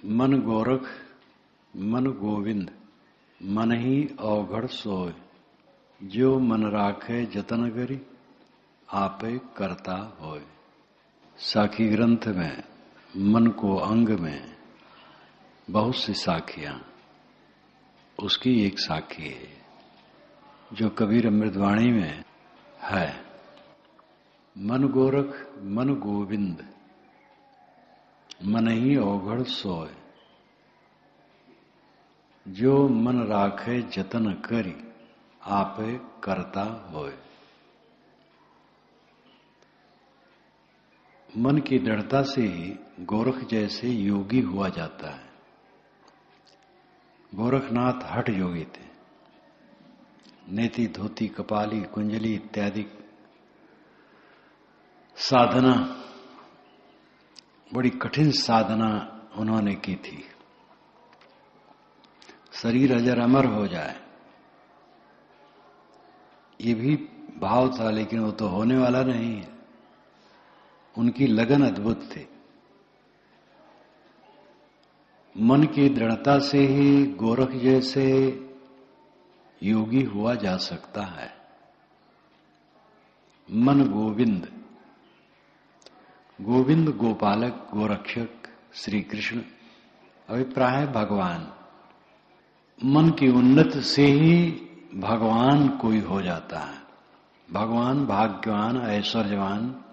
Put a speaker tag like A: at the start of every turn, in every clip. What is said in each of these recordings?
A: मन गोरख मन गोविंद मन ही अवघड़ सोय, जो मन राखे जतन करी आपे करता होय। साखी ग्रंथ में मन को अंग में बहुत सी साखियां, उसकी एक साखी है जो कबीर अमृतवाणी में है। मन गोरख मन गोविंद मन ही अवघड़ सोय, जो मन राखे जतन करी आपे करता होय। मन की दृढ़ता से ही गोरख जैसे योगी हुआ जाता है। गोरखनाथ हठ योगी थे। नेति धोती कपाली कुंजली इत्यादि साधना, बड़ी कठिन साधना उन्होंने की थी। शरीर अजर अमर हो जाए ये भी भाव था, लेकिन वो तो होने वाला नहीं है। उनकी लगन अद्भुत थी। मन की दृढ़ता से ही गोरख जैसे योगी हुआ जा सकता है। मन गोविंद, गोविंद गोपालक गोरक्षक श्री कृष्ण, अभिप्राय भगवान। मन की उन्नत से ही भगवान कोई हो जाता है। भगवान भाग्यवान ऐश्वर्यवान,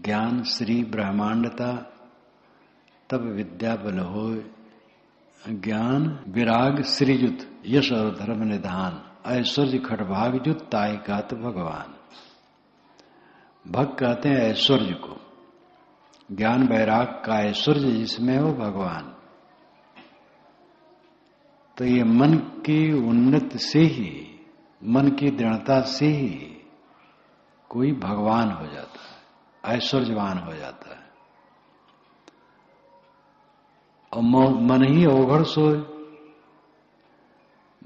A: ज्ञान श्री ब्रह्मांडता, तब विद्या बल हो, ज्ञान विराग श्रीजुत यश और धर्म निधान, ऐश्वर्य खटभागजुत ताय कात भगवान। भक्त कहते हैं ऐश्वर्य को, ज्ञान वैराग का ऐश्वर्य जिसमें हो भगवान। तो ये मन की उन्नत से ही, मन की दृढ़ता से ही कोई भगवान हो जाता है, ऐश्वर्यवान हो जाता है। और मन ही अवघड़ सोए,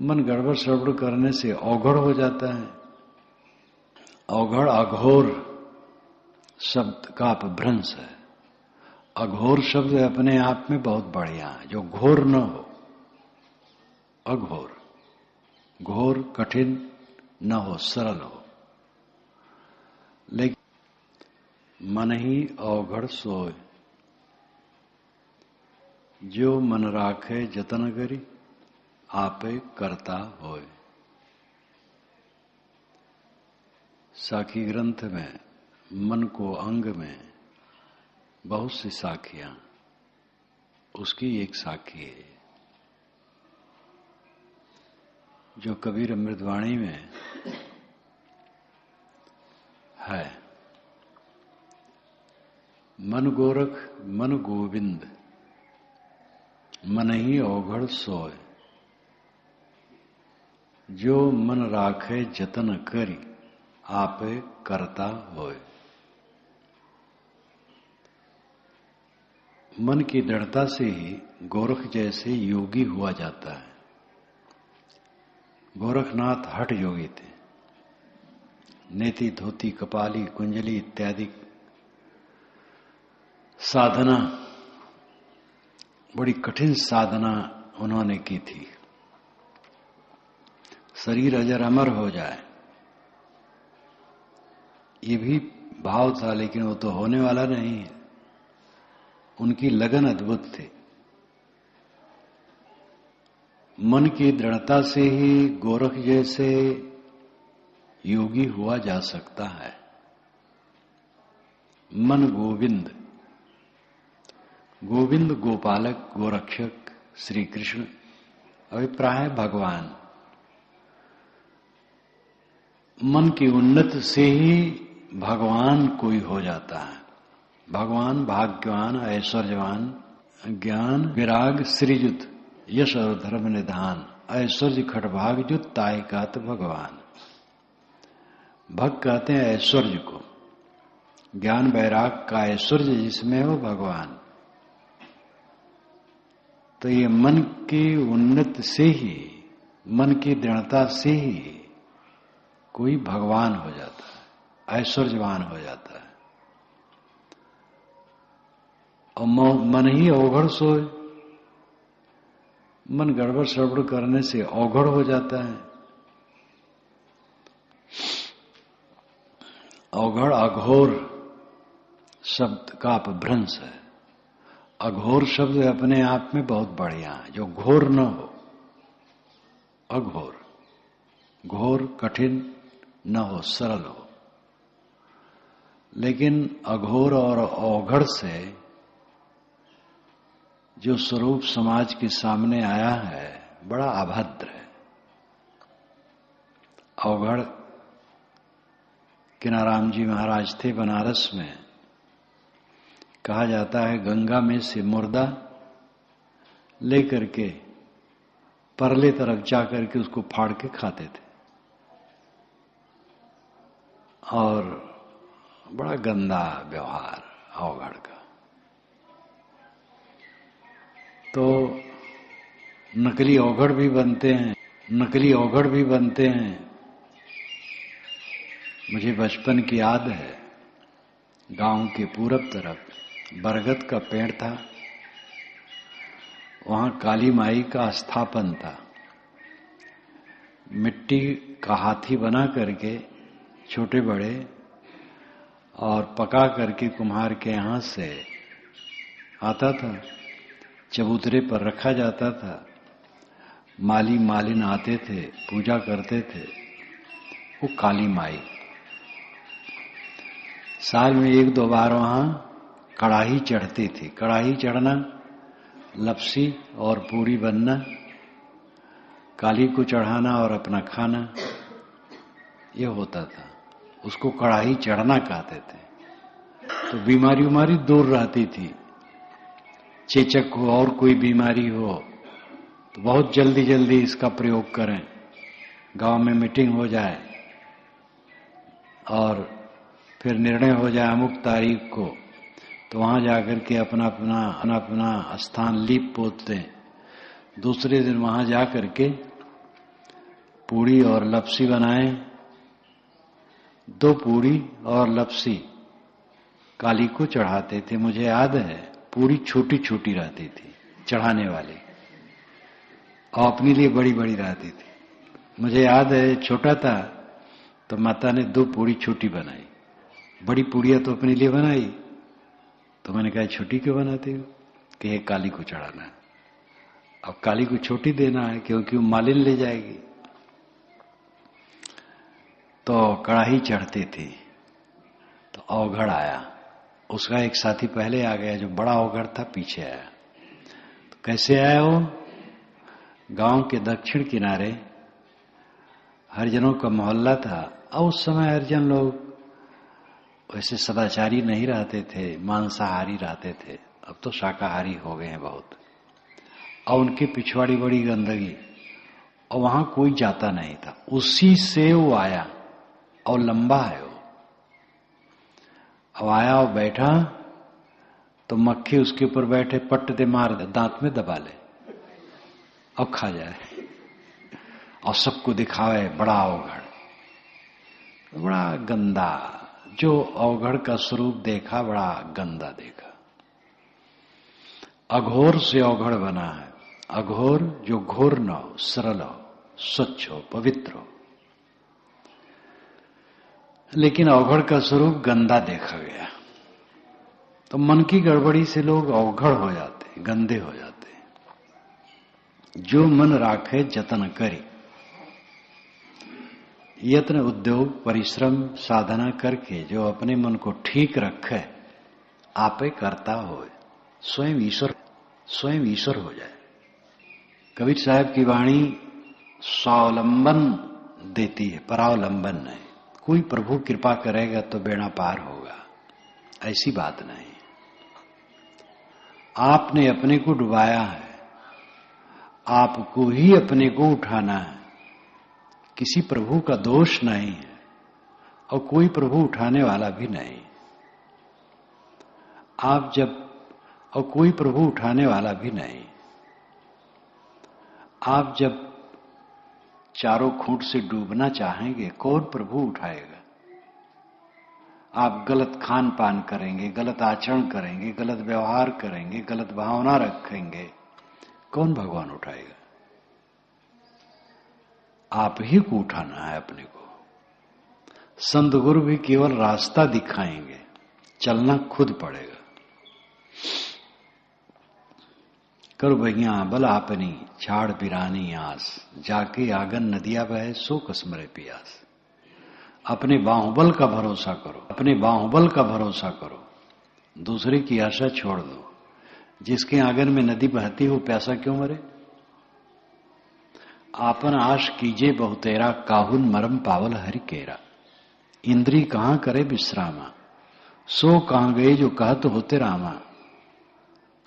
A: मन गड़बड़ सड़बड़ करने से अवघड़ हो जाता है। अवघड़ अघोर शब्द का अपभ्रंश है। अघोर शब्द अपने आप में बहुत बढ़िया है, जो घोर न हो। अघोर, घोर कठिन न हो, सरल हो। लेकिन मन ही अवघड़ सोए, जो मन राखे जतन करी आपे करता होय। साखी ग्रंथ में मन को अंग में बहुत सी साखियां, उसकी एक साखी है जो कबीर अमृतवाणी में है। मन गोरख मन गोविंद मन ही अवघड़ सोय, जो मन राखे जतन करी आपे करता होय। मन की दृढ़ता से ही गोरख जैसे योगी हुआ जाता है। गोरखनाथ हठ योगी थे। नेति धोती कपाली कुंजली इत्यादि साधना, बड़ी कठिन साधना उन्होंने की थी। शरीर अजर अमर हो जाए ये भी भाव था, लेकिन वो तो होने वाला नहीं है। उनकी लगन अद्भुत थी। मन की दृढ़ता से ही गोरख जैसे योगी हुआ जा सकता है। मन गोविंद, गोविंद गोपालक गोरक्षक श्री कृष्ण, अभिप्राय भगवान। मन की उन्नत से ही भगवान कोई हो जाता है। भगवान भाग्यवान ऐश्वर्यवान, ज्ञान विराग श्रीजुत यश और धर्म निधान, ऐश्वर्य खटभागजुत ताय कात भगवान। भक्त कहते हैं ऐश्वर्य को, ज्ञान वैराग का ऐश्वर्य जिसमें हो भगवान। तो ये मन की उन्नत से ही, मन की दृढ़ता से ही कोई भगवान हो जाता है, ऐश्वर्यवान हो जाता है। और मन ही अवघड़ सोए। मन गड़बड़ सड़बड़ करने से अवघड़ हो जाता है। अवघड़ अघोर शब्द का अपभ्रंश है। अघोर शब्द अपने आप में बहुत बढ़िया है, जो घोर न हो। अघोर, घोर कठिन न हो, सरल हो। लेकिन अघोर और अवघड़ से जो स्वरूप समाज के सामने आया है बड़ा अभद्र है। अवघड़ किनाराम जी महाराज थे बनारस में। कहा जाता है गंगा में से मुर्दा लेकर के परले तरफ जाकर के उसको फाड़ के खाते थे, और बड़ा गंदा व्यवहार अवघड़ का। तो नकली अवघड़ भी बनते हैं, नकली अवघड़ भी बनते हैं। मुझे बचपन की याद है, गांव के पूरब तरफ बरगद का पेड़ था, वहां काली माई का स्थापन था। मिट्टी का हाथी बना करके छोटे बड़े और पका करके कुम्हार के यहां से आता था, चबूतरे पर रखा जाता था। माली मालिन आते थे, पूजा करते थे। वो काली माई साल में 1-2 बार वहां कड़ाही चढ़ती थी। कड़ाही चढ़ना, लपसी और पूरी बनना, काली को चढ़ाना और अपना खाना, ये होता था। उसको कड़ाही चढ़ना कहते थे। तो बीमारी दूर रहती थी। चेचक हो और कोई बीमारी हो तो बहुत जल्दी जल्दी इसका प्रयोग करें, गांव में मीटिंग हो जाए और फिर निर्णय हो जाए अमुक तारीख को, तो वहां जाकर के अपना अपना स्थान लीप पोत दें। दूसरे दिन वहां जाकर के पूड़ी और लपसी बनाएं। 2 पूड़ी और लपसी काली को चढ़ाते थे। मुझे याद है पूड़ी छोटी छोटी रहती थी चढ़ाने वाली, और अपने लिए बड़ी बड़ी रहती थी। मुझे याद है छोटा था तो माता ने 2 पूड़ी छोटी बनाई, बड़ी पूड़ियां तो अपने लिए बनाई। तो मैंने कहा छोटी क्यों बनाती हो? कि ये काली को चढ़ाना है। अब काली को छोटी देना है क्योंकि वो मालिन ले जाएगी। तो कड़ाही चढ़ती थी तो अवघड़ आया। उसका एक साथी पहले आ गया, जो बड़ा अवघड़ था पीछे आया। तो कैसे आया वो? गांव के दक्षिण किनारे हरिजनों का मोहल्ला था, और उस समय हरिजन लोग वैसे सदाचारी नहीं रहते थे, मांसाहारी रहते थे। अब तो शाकाहारी हो गए हैं बहुत। और उनकी पिछवाड़ी बड़ी गंदगी, और वहां कोई जाता नहीं था। उसी से वो आया, और लंबा है वो। अब आया और बैठा तो मक्खी उसके ऊपर बैठे पट दे मार दे, दांत में दबा ले और खा जाए, और सबको दिखावे बड़ा अवघड़, बड़ा गंदा। जो अवघड़ का स्वरूप देखा बड़ा गंदा देखा। अघोर से अवघड़ बना है। अघोर जो घोर न हो, सरल हो, स्वच्छ हो, पवित्र हो। लेकिन अवघड़ का स्वरूप गंदा देखा गया। तो मन की गड़बड़ी से लोग अवघड़ हो जाते, गंदे हो जाते। जो मन राखे जतन करी, यत्न उद्योग परिश्रम साधना करके जो अपने मन को ठीक रखे, आपे करता हो, स्वयं ईश्वर हो जाए। कबीर साहब की वाणी स्वावलंबन देती है, परावलंबन नहीं। कोई प्रभु कृपा करेगा तो बेड़ा पार होगा, ऐसी बात नहीं। आपने अपने को डुबाया है, आपको ही अपने को उठाना है। किसी प्रभु का दोष नहीं है, और कोई प्रभु उठाने वाला भी नहीं। आप जब, और कोई प्रभु उठाने वाला भी नहीं। आप जब चारों खूंट से डूबना चाहेंगे, कौन प्रभु उठाएगा? आप गलत खान पान करेंगे, गलत आचरण करेंगे, गलत व्यवहार करेंगे, गलत भावना रखेंगे, कौन भगवान उठाएगा? आप ही को उठाना है अपने को। संत गुरु भी केवल रास्ता दिखाएंगे, चलना खुद पड़ेगा। कर भैया बल आपनी छाड़ बिरानी आस, जाके आगन नदिया बहे सो कसमरे पियास। अपने बाहुबल का भरोसा करो, अपने बाहुबल का भरोसा करो, दूसरे की आशा छोड़ दो। जिसके आंगन में नदी बहती हो प्यासा क्यों मरे? आपन आश कीजे बहुतेरा, काहुन मरम पावल हरि केरा। इंद्री कहां करे विश्रामा, सो कहां गए जो कहत होते रामा।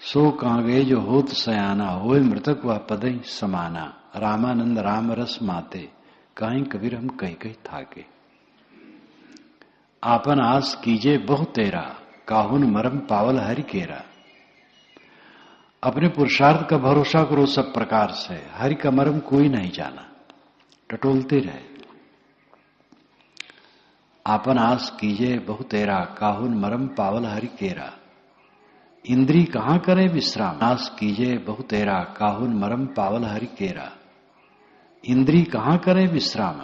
A: सो कहां गए जो होत सयाना, होए मृतक वह पदई समाना। रामानंद राम रस माते, काहीं कबीर हम कहीं कहीं थाके। आपन आस कीजे बहु तेरा, काहुन मरम पावल हरि केरा। अपने पुरुषार्थ का भरोसा करो सब प्रकार से, हरि का मरम कोई नहीं जाना, टटोलते रहे। आपन आस कीजे बहु तेरा, काहुन मरम पावल हरि केरा। इंद्री कहां करे विश्राम, आस कीजे बहु तेरा, काहुन मरम पावल हरि केरा। इंद्री कहां करे विश्राम,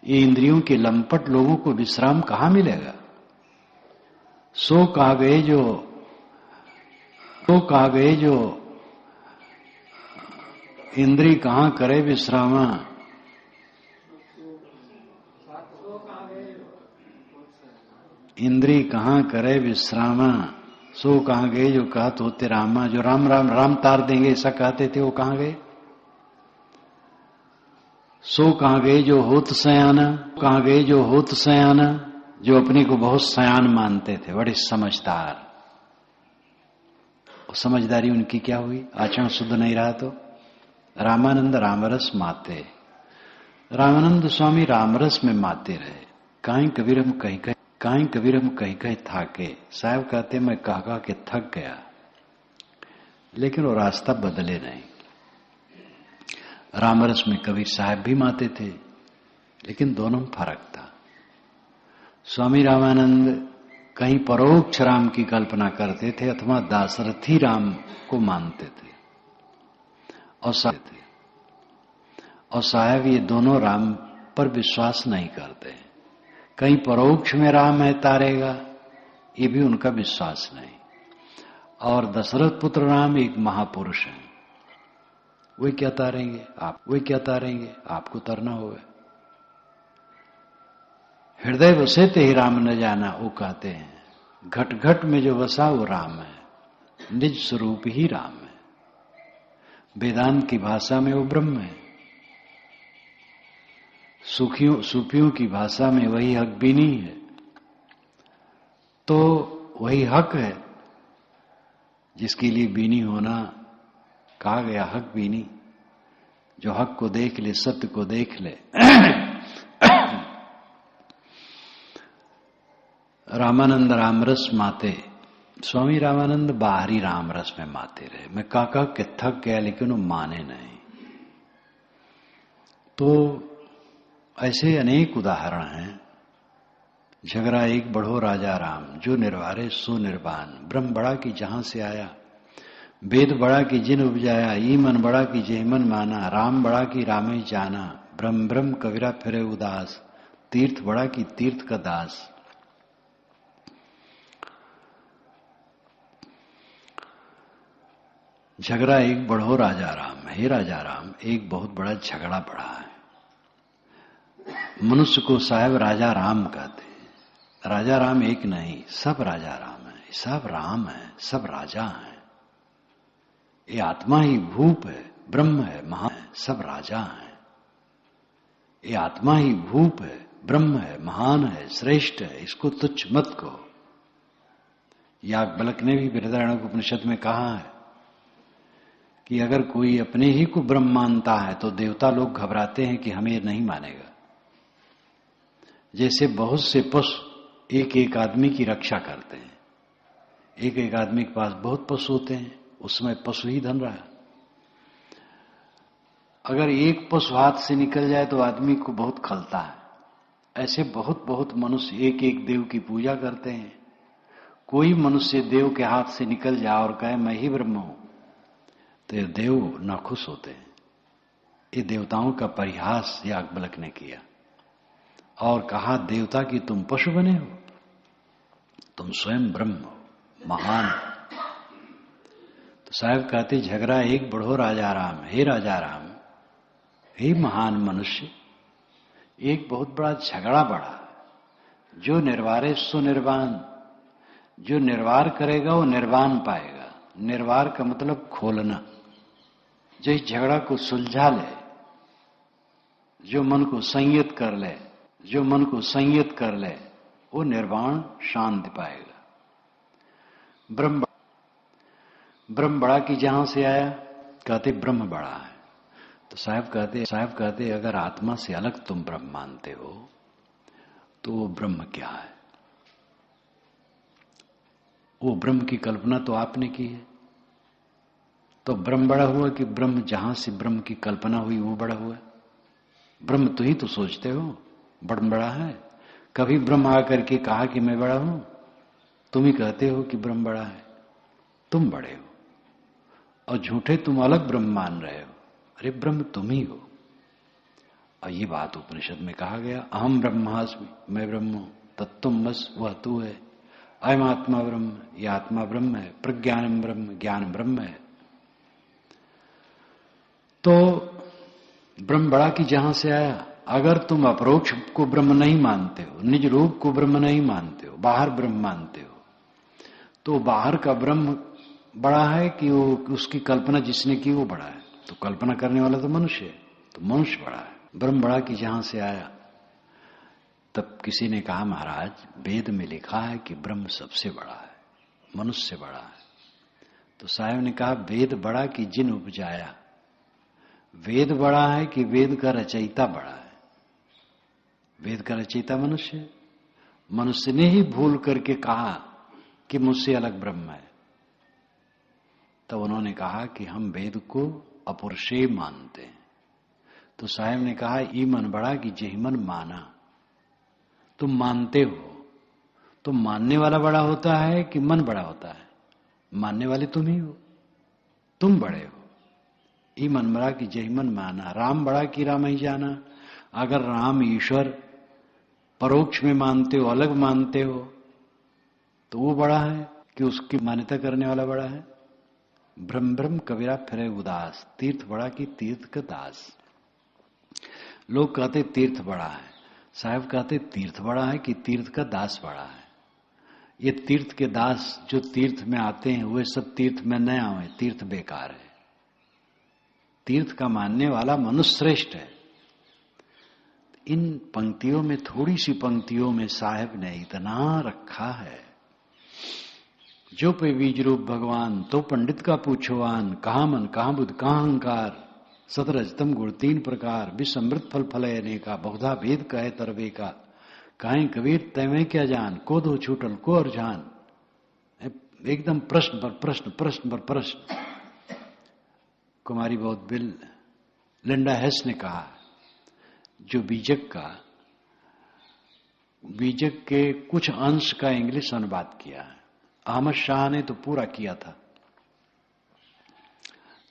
A: ये इंद्रियों के लंपट लोगों को विश्राम कहां मिलेगा? सो कहा गए जो इंद्री कहां करे विश्रामा। इंद्री कहां करे विश्रामा, सो कहां गए जो कहत होते रामा। जो राम राम राम तार देंगे ऐसा कहते थे, वो कहां गए? सो कहां गए जो होत सयाना, कहां गए जो होत सयाना। जो अपने को बहुत सयान मानते थे, बड़े समझदार, समझदारी उनकी क्या हुई? आचरण शुद्ध नहीं रहा तो। रामानंद रामरस माते, रामानंद स्वामी रामरस में माते रहे। काहीं कबीर हम कहीं कहीं, काहीं कबीर हम कहीं कहीं थाके। साहब कहते मैं कह कह के थक गया, लेकिन वो रास्ता बदले नहीं। रामरस में कबीर साहब भी माते थे, लेकिन दोनों में फर्क था। स्वामी रामानंद कहीं परोक्ष राम की कल्पना करते थे अथवा दाशरथी राम को मानते थे, और साहब ये दोनों राम पर विश्वास नहीं करते। कहीं परोक्ष में राम है तारेगा, ये भी उनका विश्वास नहीं। और दशरथ पुत्र राम एक महापुरुष हैं, वे क्या तारेंगे आप, वे क्या तारेंगे, आपको तरना होगा। हृदय बसे ते ही राम न जाना, वो कहते हैं। घट घट में जो बसा वो राम है, निज स्वरूप ही राम है। वेदांत की भाषा में वो ब्रह्म है, सूफियों की भाषा में वही हक बीनी है। तो वही हक है जिसके लिए बीनी होना कहा गया, हक बीनी। जो हक को देख ले, सत्य को देख ले। रामानंद रामरस माते, स्वामी रामानंद बाहरी रामरस में माते रहे। मैं काका के थक गया, लेकिन वो माने नहीं। तो ऐसे अनेक उदाहरण हैं। झगड़ा एक बढ़ो राजा राम, जो निर्वारे सो निर्वाण। ब्रह्म बड़ा की जहां से आया, वेद बड़ा की जिन उपजाया। ई मन बड़ा की जेह मन माना, राम बड़ा की राम ही जाना। ब्रह्म ब्रह्म कबीरा फिरे उदास, तीर्थ बड़ा की तीर्थ का दास। झगड़ा एक बढ़ो राजा राम। हे राजा राम, एक बहुत बड़ा झगड़ा बढ़ा है। मनुष्य को साहब राजा राम कहते हैं। राजा राम एक नहीं, सब राजा राम है, सब राम है, सब राजा हैं। ये आत्मा ही भूप है, ब्रह्म है, महान है, सब राजा हैं। ये आत्मा ही भूप है, ब्रह्म है, महान है, श्रेष्ठ है, इसको तुच्छ मत कहो। याज्ञवल्क्य ने भी बृहदारण्यक उपनिषद में कहा है कि अगर कोई अपने ही को ब्रह्म मानता है तो देवता लोग घबराते हैं कि हमें नहीं मानेगा। जैसे बहुत से पशु एक एक आदमी की रक्षा करते हैं। एक एक आदमी के पास बहुत पशु होते हैं, उसमें पशु ही धन रहा। अगर एक पशु हाथ से निकल जाए तो आदमी को बहुत खलता है, ऐसे बहुत बहुत मनुष्य एक एक देव की पूजा करते हैं। कोई मनुष्य देव के हाथ से निकल जाए और कहे मैं ही ब्रह्म हूं, तो ये देव नाखुश होते हैं। ये देवताओं का परिहास याज्ञवल्क्य ने किया और कहा देवता की तुम पशु बने हो, तुम स्वयं ब्रह्म हो, महान हो। तो साहब कहते झगड़ा एक बढ़ो राजा राम, हे राजा राम, हे महान मनुष्य, एक बहुत बड़ा झगड़ा बढ़ा। जो निर्वारे सो निर्वाण, जो निर्वार करेगा वो निर्वाण पाएगा। निर्वार का मतलब खोलना। जो इस झगड़ा को सुलझा ले, जो मन को संयत कर ले, जो मन को संयत कर ले, वो निर्वाण शांति पाएगा। ब्रह्म बड़ा की जहां से आया, कहते ब्रह्म बड़ा है। तो साहब कहते अगर आत्मा से अलग तुम ब्रह्म मानते हो तो वो ब्रह्म क्या है? वो ब्रह्म की कल्पना तो आपने की है। तो ब्रह्म बड़ा हुआ कि ब्रह्म जहां से ब्रह्म की कल्पना हुई वो बड़ा हुआ? ब्रह्म तो ही तो सोचते हो ब्रह्म बड़ा है। कभी ब्रह्म आकर के कहा कि मैं बड़ा हूं? तुम ही कहते हो कि ब्रह्म बड़ा है। तुम बड़े हो और झूठे तुम अलग ब्रह्म मान रहे हो। अरे ब्रह्म तुम ही हो। और ये बात उपनिषद में कहा गया, अहम ब्रह्मास्मि, मैं ब्रह्म हूं, तत्तुम बस वह तू है, अयम आत्मा ब्रह्म, यह आत्मा ब्रह्म है, प्रज्ञानम ब्रह्म, ज्ञान ब्रह्म है। तो ब्रह्म बड़ा की जहां से आया। अगर तुम अपरोक्ष को ब्रह्म नहीं मानते हो, निज रूप को ब्रह्म नहीं मानते हो, बाहर ब्रह्म मानते हो, तो बाहर का ब्रह्म बड़ा है कि वो उसकी कल्पना जिसने की वो बड़ा है? तो कल्पना करने वाला तो मनुष्य है, तो मनुष्य बड़ा है। ब्रह्म बड़ा की जहां से आया। तब किसी ने कहा महाराज वेद में लिखा है कि ब्रह्म सबसे बड़ा है, मनुष्य से बड़ा है। तो साहब ने कहा वेद बड़ा कि जिन उपजाया। वेद बड़ा है कि वेद का रचयिता बड़ा है? वेद का रचयिता मनुष्य है। मनुष्य ने ही भूल करके कहा कि मुझसे अलग ब्रह्म है। तो उन्होंने कहा कि हम वेद को अपौरुषेय मानते हैं। तो साहब ने कहा ई मन बड़ा कि जेहि मन माना। तुम मानते हो, तो मानने वाला बड़ा होता है कि मन बड़ा होता है? मानने वाले तुम ही हो, तुम बड़े हो। ई मन बड़ा कि जेहि मन माना। राम बड़ा कि राम ही जाना। अगर राम ईश्वर परोक्ष में मानते हो, अलग मानते हो, तो वो बड़ा है कि उसकी मान्यता करने वाला बड़ा है? ब्रह्म ब्रह्म कबीरा फिरे उदास, तीर्थ बड़ा कि तीर्थ का दास। लोग कहते तीर्थ बड़ा है, साहब कहते तीर्थ बड़ा है कि तीर्थ का दास बड़ा है? ये तीर्थ के दास जो तीर्थ में आते हैं वे सब तीर्थ में न आवे, तीर्थ बेकार है। तीर्थ का मानने वाला मनुष्य श्रेष्ठ है। इन पंक्तियों में, थोड़ी सी पंक्तियों में साहब ने इतना रखा है। जो पे बीज रूप भगवान तो पंडित का पूछवान, कहा मन कहा बुद्ध कहा अहंकार, सतरजतम गुण तीन प्रकार, विसमृत फल फलय अनेका, बहुधा भेद कहे तरवे का, कहें कबीर तैमें क्या जान, को दो छूटल को अरझान। एकदम प्रश्न पर प्रश्न, प्रश्न पर प्रश्न। कुमारी बहुत बिल लिंडा हेस ने कहा, जो बीजक के कुछ अंश का इंग्लिश अनुवाद किया है। अहमद शाह ने तो पूरा किया था,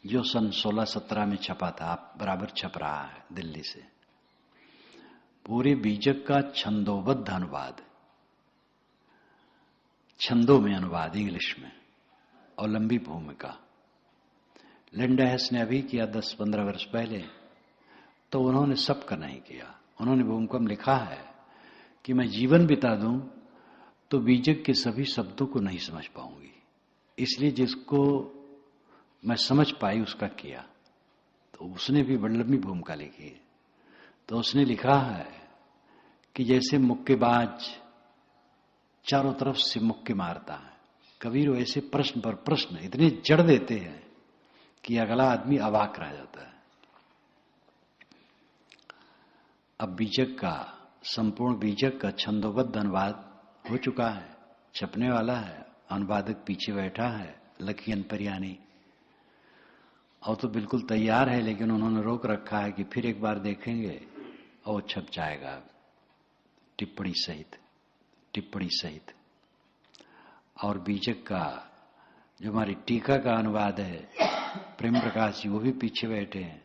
A: जो सन 16-17 में छपा था, आप बराबर छप रहा है दिल्ली से। पूरे बीजक का छंदोबद्ध अनुवाद, छंदों में अनुवाद इंग्लिश में, और लंबी भूमिका। लिंडा हेस ने अभी किया 10-15 वर्ष पहले, तो उन्होंने सबका नहीं किया। उन्होंने भूमिका में लिखा है कि मैं जीवन बिता दूं तो बीजक के सभी शब्दों को नहीं समझ पाऊंगी, इसलिए जिसको मैं समझ पाई उसका किया। तो उसने भी बड़ी लंबी भूमिका लिखी है। तो उसने लिखा है कि जैसे मुक्केबाज चारों तरफ से मुक्के मारता है, कबीर वैसे प्रश्न पर प्रश्न इतने जड़ देते हैं कि अगला आदमी अवाक रह जाता है। अब बीजक का, संपूर्ण बीजक का छंदोबद्ध अनुवाद हो चुका है, छपने वाला है। अनुवादक पीछे बैठा है, लखीन परियानी, और तो बिल्कुल तैयार है, लेकिन उन्होंने रोक रखा है कि फिर एक बार देखेंगे और छप जाएगा। टिप्पणी सहित। और बीजक का जो हमारी टीका का अनुवाद है, प्रेम प्रकाश जी वो भी पीछे बैठे हैं,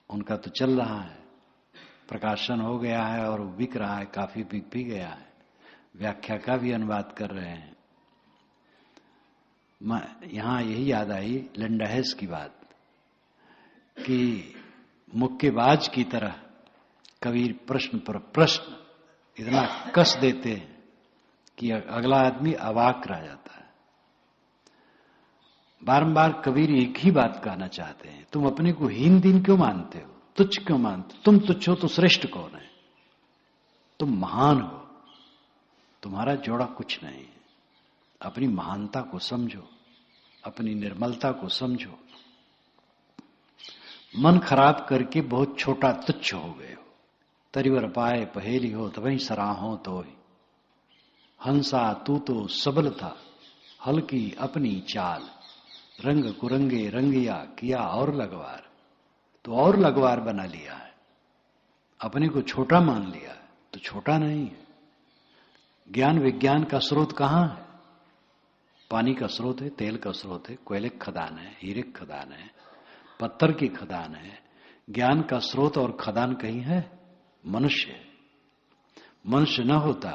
A: उनका तो चल रहा है, प्रकाशन हो गया है और बिक रहा है, काफी बिक भी गया है। व्याख्या का भी अनुवाद कर रहे हैं। यहां यही याद आई लंडाहेस की बात कि मुक्केबाज की तरह कबीर प्रश्न पर प्रश्न इतना कस देते हैं कि अगला आदमी अवाक रह जाता है। बारंबार कबीर एक ही बात कहना चाहते हैं, तुम अपने को हीन दीन क्यों मानते हो, तुच्छ क्यों मानते हो? तुम तुच्छ हो तो श्रेष्ठ कौन है? तुम महान हो, तुम्हारा जोड़ा कुछ नहीं है। अपनी महानता को समझो, अपनी निर्मलता को समझो। मन खराब करके बहुत छोटा तुच्छ हो गए हो। तरिवर पाए पहेली हो तवहीं सराहो तो ही, हंसा तू तो सबल था हल्की अपनी चाल, रंग कुरंगे रंगिया किया और लगवार, तो और लगवार बना लिया है, अपने को छोटा मान लिया है, तो छोटा नहीं है। ज्ञान विज्ञान का स्रोत कहां है? पानी का स्रोत है, तेल का स्रोत है, कोयले की खदान है, हीरे की खदान है, पत्थर की खदान है। ज्ञान का स्रोत और खदान कहीं है? मनुष्य। मनुष्य न होता,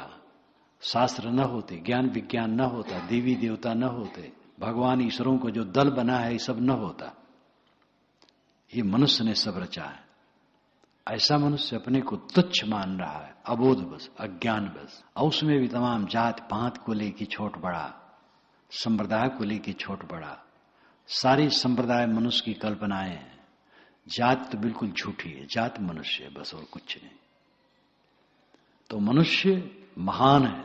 A: शास्त्र न होते, ज्ञान विज्ञान न होता, देवी देवता न होते, भगवान ईश्वरों को जो दल बना है ये सब न होता। ये मनुष्य ने सब रचा है। ऐसा मनुष्य अपने को तुच्छ मान रहा है, अबोध बस, अज्ञान बस। और उसमें भी तमाम जात पात को लेके छोट बड़ा, संप्रदाय को लेके छोट बड़ा, सारी संप्रदाय मनुष्य की कल्पनाएं हैं। जात तो बिल्कुल झूठी है, जात मनुष्य है बस, और कुछ नहीं। तो मनुष्य महान है।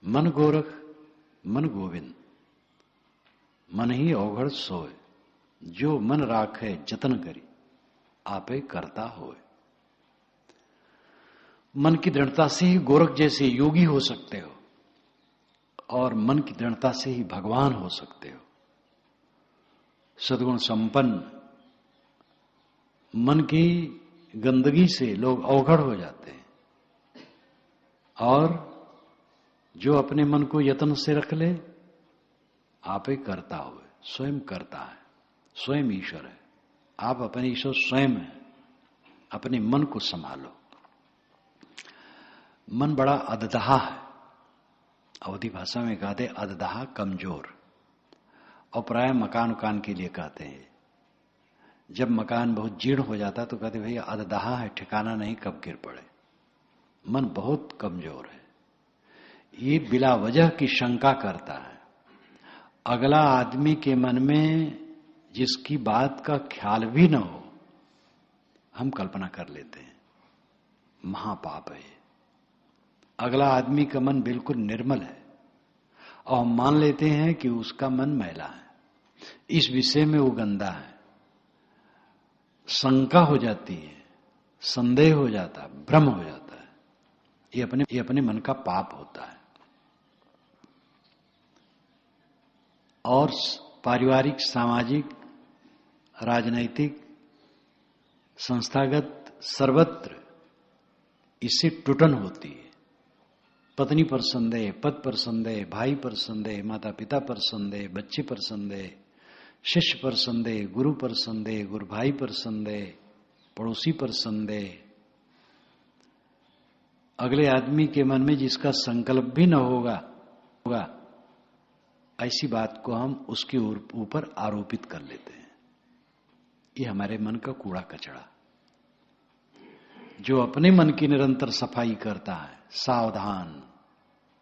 A: मन गोरख मन गोविंद, मन ही अवघड़ सोए, जो मन राखे जतन करी आपे करता होए। मन की दृढ़ता से ही गोरख जैसे योगी हो सकते हो, और मन की दृढ़ता से ही भगवान हो सकते हो। सद्गुण संपन्न मन की गंदगी से लोग अवघड़ हो जाते हैं, और जो अपने मन को यत्न से रख ले आपे करता हुए, स्वयं करता है, स्वयं ईश्वर है। आप अपने ईश्वर स्वयं है। अपने मन को संभालो। मन बड़ा अधदहा है। अवधी भाषा में कहते अधदहा, कमजोर। और प्राय मकान उकान के लिए कहते हैं, जब मकान बहुत जीर्ण हो जाता तो कहते भैया अधदहा है, ठिकाना नहीं कब गिर पड़े। मन बहुत कमजोर है। ये बिला वजह की शंका करता है। अगला आदमी के मन में जिसकी बात का ख्याल भी न हो, हम कल्पना कर लेते हैं, महापाप है। अगला आदमी का मन बिल्कुल निर्मल है और हम मान लेते हैं कि उसका मन मैला है, इस विषय में वो गंदा है। शंका हो जाती है, संदेह हो जाता है, भ्रम हो जाता है। ये अपने मन का पाप होता है। और पारिवारिक, सामाजिक, राजनैतिक, संस्थागत सर्वत्र इससे टूटन होती है। पत्नी पर संदेह, पद पर संदेह, भाई पर संदेह, माता पिता पर संदेह, बच्चे पर संदेह, शिष्य पर संदेह, गुरु पर संदेह, गुरु भाई पर संदेह, पड़ोसी पर संदेह। अगले आदमी के मन में जिसका संकल्प भी न होगा ऐसी बात को हम उसके ऊपर आरोपित कर लेते हैं। ये हमारे मन का कूड़ा कचरा। जो अपने मन की निरंतर सफाई करता है, सावधान,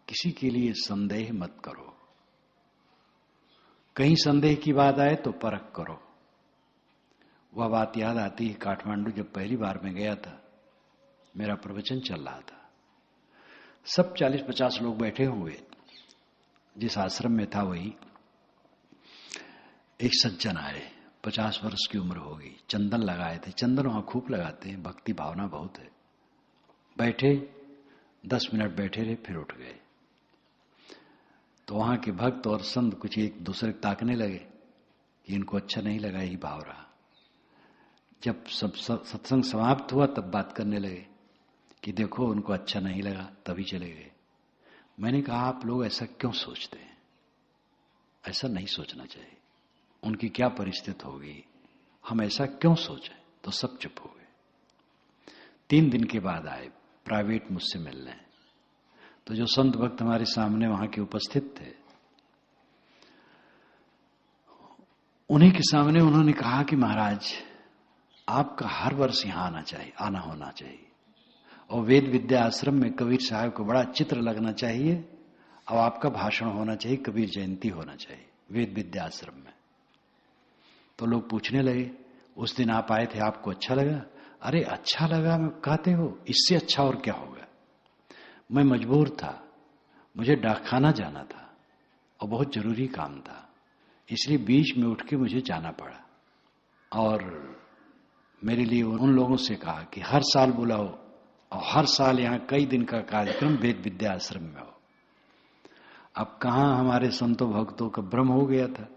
A: किसी के लिए संदेह मत करो। कहीं संदेह की बात आए तो परख करो। वह बात याद आती है, काठमांडू जब पहली बार मैं गया था, मेरा प्रवचन चल रहा था, सब 40-50 लोग बैठे हुए। जिस आश्रम में था वही एक सज्जन आए, 50 वर्ष की उम्र होगी, चंदन लगाए थे। चंदन वहां खूब लगाते हैं, भक्ति भावना बहुत है। बैठे 10 मिनट बैठे रहे, फिर उठ गए। तो वहां के भक्त और संत कुछ एक दूसरे को ताकने लगे कि इनको अच्छा नहीं लगा, यही भाव रहा। जब सब सत्संग समाप्त हुआ तब बात करने लगे कि देखो उनको अच्छा नहीं लगा तभी चले गए। मैंने कहा आप लोग ऐसा क्यों सोचते हैं? ऐसा नहीं सोचना चाहिए। उनकी क्या परिस्थिति होगी, हम ऐसा क्यों सोचें? तो सब चुप हो गए। 3 दिन के बाद आए प्राइवेट मुझसे मिलने। तो जो संत भक्त हमारे सामने वहां के उपस्थित थे, उन्हीं के सामने उन्होंने कहा कि महाराज आपका हर वर्ष यहां आना होना चाहिए, और वेद विद्या आश्रम में कबीर साहब को बड़ा चित्र लगना चाहिए, और आपका भाषण होना चाहिए, कबीर जयंती होना चाहिए वेद विद्या आश्रम में। तो लोग पूछने लगे उस दिन आप आए थे, आपको अच्छा लगा? अरे अच्छा लगा मैं कहते हो, इससे अच्छा और क्या होगा। मैं मजबूर था, मुझे डाकखाना जाना था और बहुत जरूरी काम था, इसलिए बीच में उठ के मुझे जाना पड़ा। और मेरे लिए उन लोगों से कहा कि हर साल बुलाओ, और हर साल यहां कई दिन का कार्यक्रम वेद विद्या आश्रम में हो। अब कहां हमारे संतों भक्तों का भ्रम हो गया था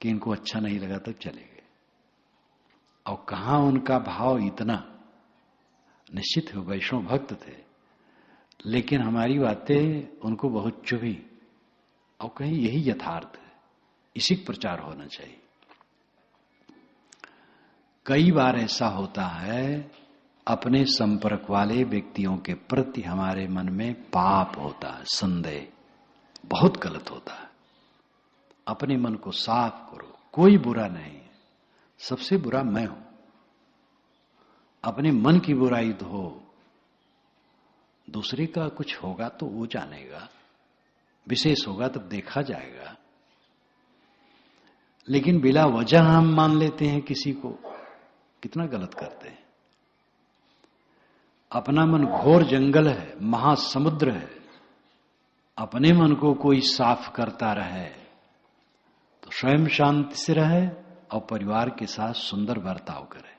A: कि इनको अच्छा नहीं लगा तब चले गए, और कहां उनका भाव इतना निश्चित है, वैष्णव भक्त थे, लेकिन हमारी बातें उनको बहुत चुभी, और कहीं यही यथार्थ है, इसी प्रचार होना चाहिए। कई बार ऐसा होता है अपने संपर्क वाले व्यक्तियों के प्रति हमारे मन में पाप होता है, संदेह बहुत गलत होता है। अपने मन को साफ करो, कोई बुरा नहीं है, सबसे बुरा मैं हूं। अपने मन की बुराई धो, दूसरे का कुछ होगा तो वो जानेगा, विशेष होगा तब देखा जाएगा, लेकिन बिला वजह हम मान लेते हैं किसी को, कितना गलत करते हैं। अपना मन घोर जंगल है, महासमुद्र है, अपने मन को कोई साफ करता रहे तो स्वयं शांति से रहे और परिवार के साथ सुंदर बर्ताव करे।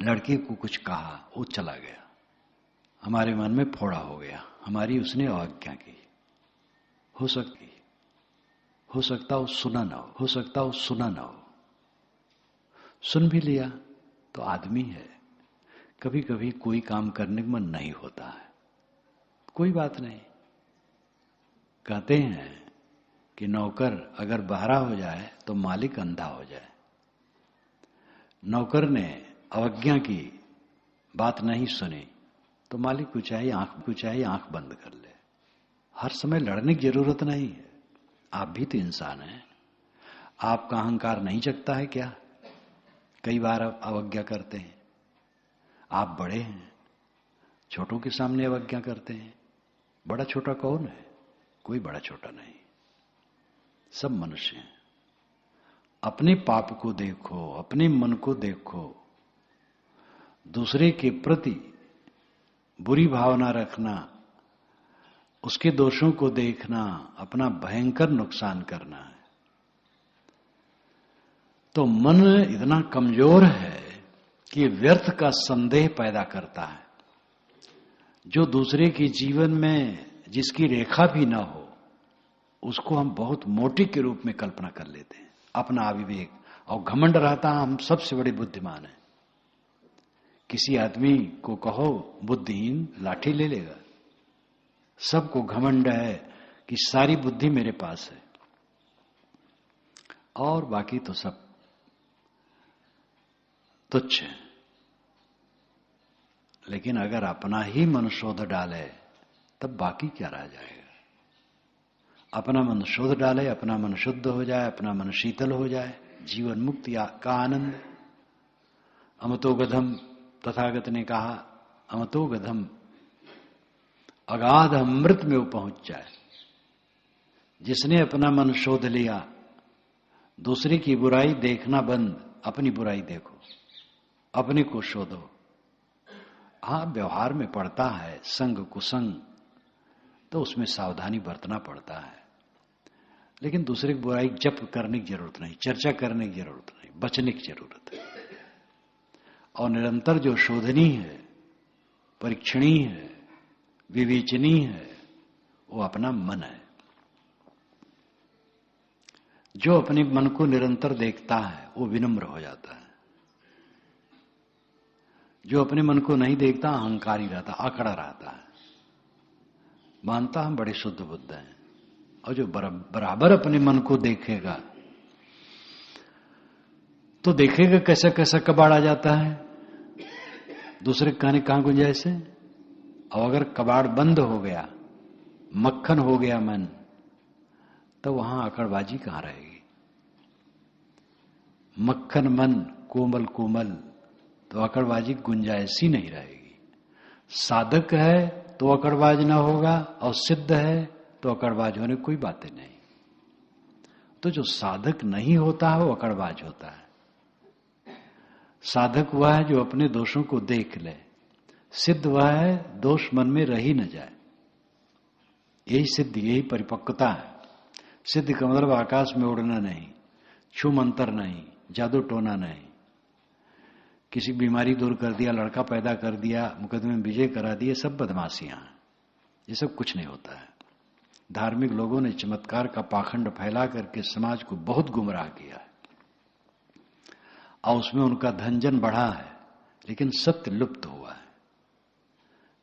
A: लड़के को कुछ कहा, वो चला गया, हमारे मन में फोड़ा हो गया, हमारी उसने अवज्ञा की। हो सकता हो सुना ना हो, सकता हो सुना ना हो, सुन भी लिया तो आदमी है, कभी कभी कोई काम करने का मन नहीं होता है, कोई बात नहीं। कहते हैं कि नौकर अगर बहरा हो जाए तो मालिक अंधा हो जाए। नौकर ने अवज्ञा की, बात नहीं सुनी, तो मालिक को चाहिए आंख बंद कर ले। हर समय लड़ने की जरूरत नहीं है, आप भी तो इंसान हैं, आपका अहंकार नहीं जगता है क्या? कई बार आप अवज्ञा करते हैं, आप बड़े हैं, छोटों के सामने अवज्ञा करते हैं। बड़ा छोटा कौन है? कोई बड़ा छोटा नहीं, सब मनुष्य हैं। अपने पाप को देखो, अपने मन को देखो, दूसरे के प्रति बुरी भावना रखना, उसके दोषों को देखना अपना भयंकर नुकसान करना है। तो मन इतना कमजोर है कि व्यर्थ का संदेह पैदा करता है। जो दूसरे के जीवन में जिसकी रेखा भी ना हो, उसको हम बहुत मोटी के रूप में कल्पना कर लेते हैं, अपना अविवेक और घमंड रहता है, हम सबसे बड़े बुद्धिमान हैं। किसी आदमी को कहो बुद्धिहीन, लाठी ले लेगा। सबको घमंड है कि सारी बुद्धि मेरे पास है, और बाकी तो सब तुच्छ है। लेकिन अगर अपना ही मन शोध डाले तब बाकी क्या रह जाएगा। अपना मन शोध डाले, अपना मन शुद्ध हो जाए, अपना मन शीतल हो जाए, जीवन मुक्ति का आनंद। अमतो गधम, तथागत ने कहा अमतो गधम, अगाध अमृत में वो पहुंच जाए। जिसने अपना मन शोध लिया, दूसरे की बुराई देखना बंद, अपनी बुराई देखो, अपने को शोधो। हाँ, व्यवहार में पड़ता है संग कुसंग, तो उसमें सावधानी बरतना पड़ता है, लेकिन दूसरे की बुराई जप करने की जरूरत नहीं, चर्चा करने की जरूरत नहीं, बचने की जरूरत है। और निरंतर जो शोधनी है, परीक्षणी है, विवेचनी है, वो अपना मन है। जो अपने मन को निरंतर देखता है वो विनम्र हो जाता है। जो अपने मन को नहीं देखता अहंकारी रहता, अकड़ा रहता है, मानता हम बड़े शुद्ध बुद्ध हैं। और जो बराबर अपने मन को देखेगा तो देखेगा कैसा कैसा कबाड़ आ जाता है, दूसरे कहने कहां गुंजाइश है। और अगर कबाड़ बंद हो गया, मक्खन हो गया मन, तो वहां अकड़बाजी कहां रहेगी। मक्खन मन, कोमल कोमल, तो अकड़बाजी गुंजाइश ही नहीं रहेगी। साधक है तो अकड़बाज ना होगा, और सिद्ध है तो अकड़बाज होने कोई बातें नहीं। तो जो साधक नहीं होता है वो अकड़बाज होता है। साधक वह है जो अपने दोषों को देख ले, सिद्ध वह है दोष मन में रह ही न जाए। यही सिद्ध, यही परिपक्वता है। सिद्ध का मतलब आकाश में उड़ना नहीं, छू मंतर नहीं, जादू टोना नहीं, किसी बीमारी दूर कर दिया, लड़का पैदा कर दिया, मुकदमे में विजय करा दिए, सब बदमाशियां हैं। ये सब कुछ नहीं होता है। धार्मिक लोगों ने चमत्कार का पाखंड फैला करके समाज को बहुत गुमराह किया है, और उसमें उनका धनजन बढ़ा है, लेकिन सत्य लुप्त हुआ है।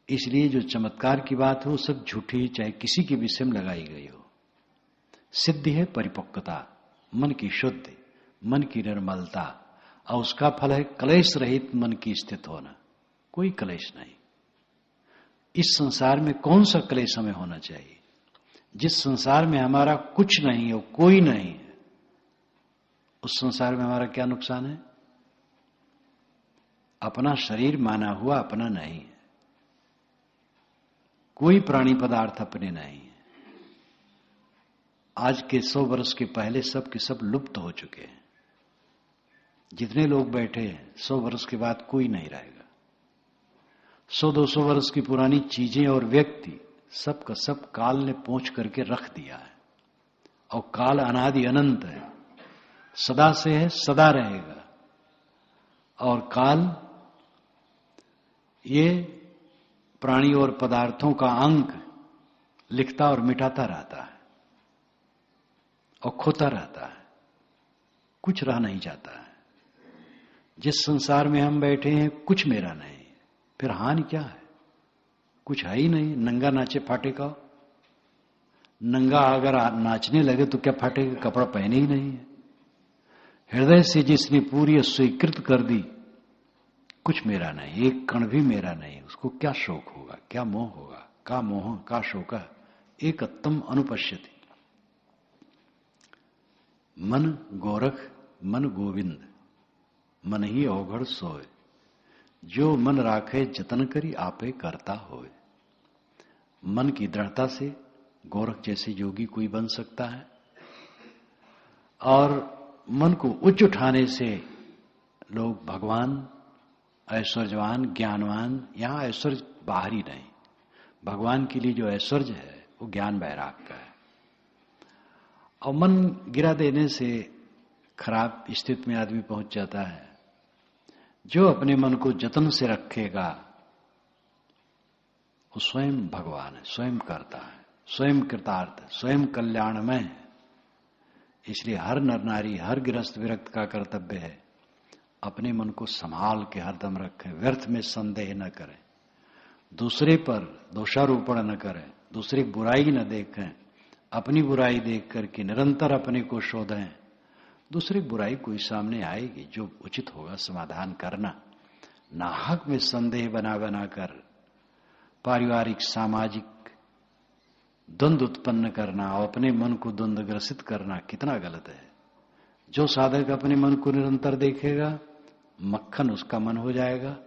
A: इसलिए जो चमत्कार की बात हो सब झूठी, चाहे किसी के विषय में लगाई गई हो। सिद्धि है परिपक्वता, मन की शुद्धि, मन की निर्मलता, और उसका फल है क्लेश रहित मन की स्थित होना। कोई क्लेश नहीं। इस संसार में कौन सा क्लेश हमें होना चाहिए। जिस संसार में हमारा कुछ नहीं हो, कोई नहीं है, उस संसार में हमारा क्या नुकसान है। अपना शरीर माना हुआ अपना नहीं है, कोई प्राणी पदार्थ अपने नहीं है। आज के 100 वर्ष के पहले सब के सब लुप्त हो चुके हैं। जितने लोग बैठे हैं 100 वर्ष के बाद कोई नहीं रहेगा। 100-200 वर्ष की पुरानी चीजें और व्यक्ति सब का सब काल ने पहुंच करके रख दिया है। और काल अनादि अनंत है, सदा से है, सदा रहेगा। और काल ये प्राणी और पदार्थों का अंक लिखता और मिटाता रहता है और खोता रहता है, कुछ रह नहीं जाता है। जिस संसार में हम बैठे हैं कुछ मेरा नहीं, फिर हानि क्या है। कुछ है ही नहीं। नंगा नाचे फाटे का, नंगा अगर नाचने लगे तो क्या फाटेगा, कपड़ा पहने ही नहीं है। हृदय से जिसने पूरी स्वीकृत कर दी कुछ मेरा नहीं, एक कण भी मेरा नहीं, उसको क्या शोक होगा, क्या मोह होगा। का मोह का शोक एक अत्तम अनुपश्यति। मन गोरख मन गोविंद, मन ही औघड़ सोए, जो मन राखे जतन करी आपे करता होए। मन की दृढ़ता से गोरख जैसे योगी कोई बन सकता है, और मन को उच्च उठाने से लोग भगवान, ऐश्वर्यवान, ज्ञानवान। यहां ऐश्वर्य बाहरी नहीं, भगवान के लिए जो ऐश्वर्य है वो ज्ञान वैराग का है। और मन गिरा देने से खराब स्थिति में आदमी पहुंच जाता है। जो अपने मन को जतन से रखेगा वो स्वयं भगवान है, स्वयं करता है, स्वयं कृतार्थ है, स्वयं कल्याणमय है। इसलिए हर नर नारी, हर गृहस्थ विरक्त का कर्तव्य है अपने मन को संभाल के हरदम रखें, व्यर्थ में संदेह न करें, दूसरे पर दोषारोपण न करें, दूसरे की बुराई न देखें, अपनी बुराई देख करके निरंतर अपने को शोधें। दूसरी बुराई कोई सामने आएगी, जो उचित होगा समाधान करना। नाहक में संदेह बना बनाकर पारिवारिक सामाजिक द्वंद्व उत्पन्न करना और अपने मन को द्वंद्वग्रसित करना कितना गलत है। जो साधक अपने मन को निरंतर देखेगा, मक्खन उसका मन हो जाएगा।